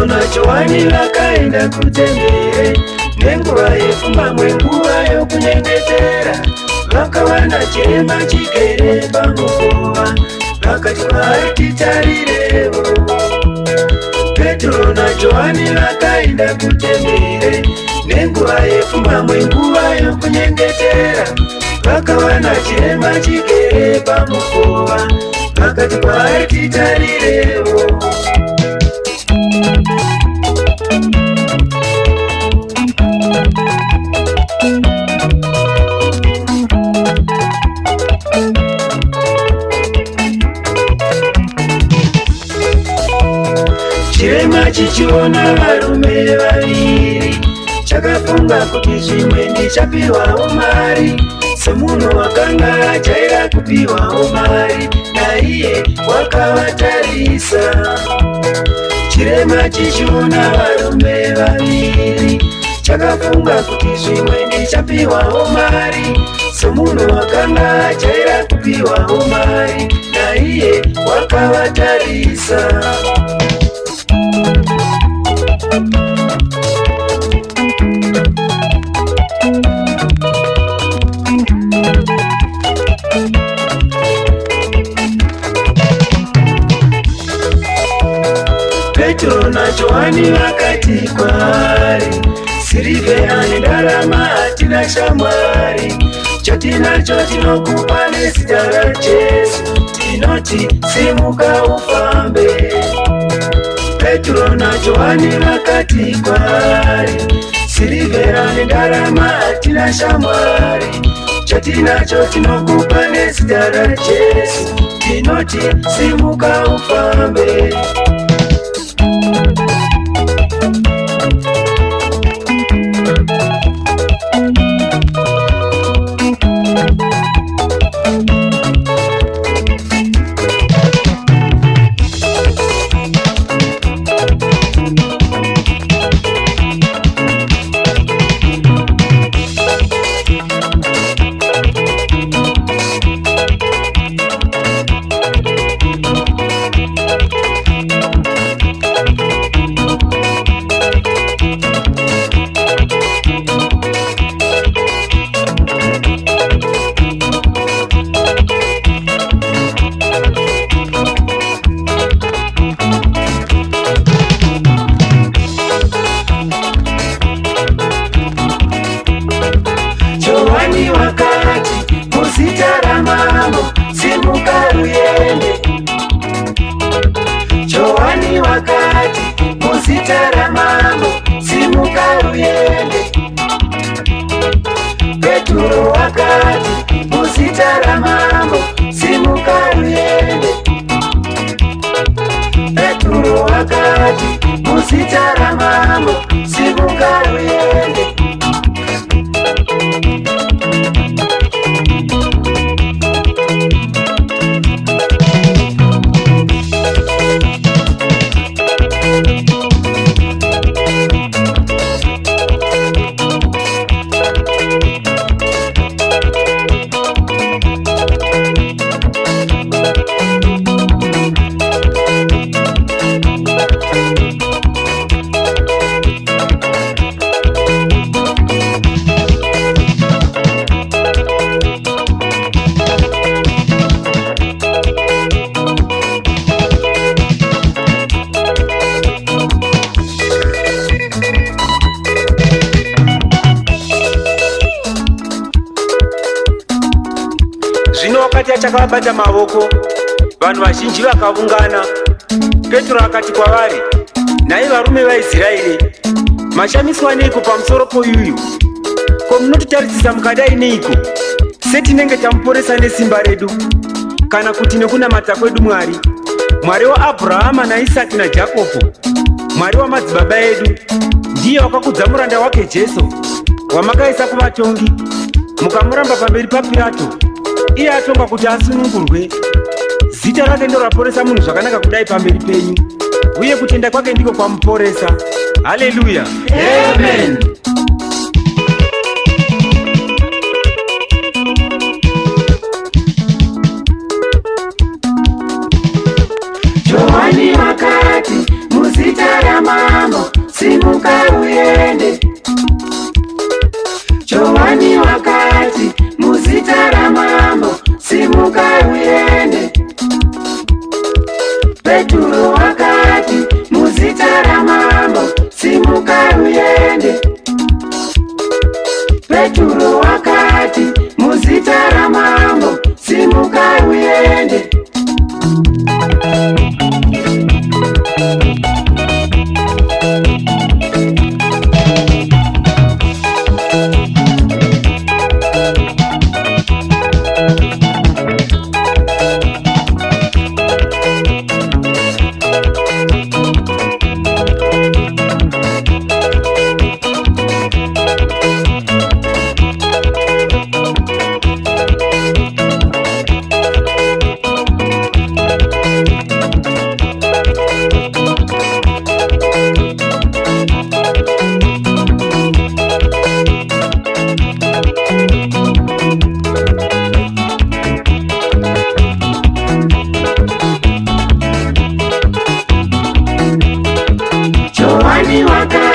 Petro na Johani vakaenda kutembere, nenguva yepfumbamwe, nguva yokunyengetera. Vakawana chirema chigere pamukova, vakati kwaari titarirevo. Petro na Johani vakaenda kutembere, nenguva yepfumbamwe, nguva yokunyengetera. Vakawana chirema chigere pamukova, vakati kwaari titarirevo. Chirema chichiona varume vaviri, chakafunga kuti zvimwe ndichapiwawo mari. Semunhu wakanga ajaira kupiwawo mari, naiye wakavatarisa. Chirema chichiona varume vaviri, chakafunga kuti zvimwe ndichapiwawo mari. Semunhu wakanga ajaira kupiwawo mari, naiye wakavatarisa. Petro na Johani vakati kwaari, sirivhera nendarama hatina shamwari. Chatinacho tinokupa nezita raJesu, tinoti simuka ufambe. Petro na Johani vakati kwaari, sirivhera nendarama hatina shamwari. Chatinacho tinokupa nezita raJesu, tinoti simuka ufambe. Johani wakati muzita ramambo, simuka uyende. Petro wakati muzita ramambo, simuka uyende. Petro wakati muzita ramambo, simuka uyende. Zvino wakati achakabata mavoko, vanhu vazhinji vakavungana. Petro akati kwavari, nhai varume vaIsraeri, mashamiswa neiko pamusoro poyuyu? Ko munototarisisa mukadai neiko? Setinenge tamuporesa nesimba redu, kana kuti nekunamata kwedu Mwari, Mwari waAbhurahama naIsaki naJakobho, Mwari wamadzibaba edu, ndiye wakakudza muranda wake Jesu, wamakaisa kuvatongi, mukamuramba pamberi paPirato, iye atonga kuti asunungurwe. Zita rake ndo raporesa munhu zvakanaka kudai pamberi penyu, uye kutenda kwake ndiko kwamuporesa. Haleluya, amen. Johani wakati muzita ramambo, simuka uyende. Johani wakati muzita la mambo, simuka uyende. Petro wakati muzita la mambo, simuka uyende. Petro wakati muzita la mambo, simuka uyende. Johani wakati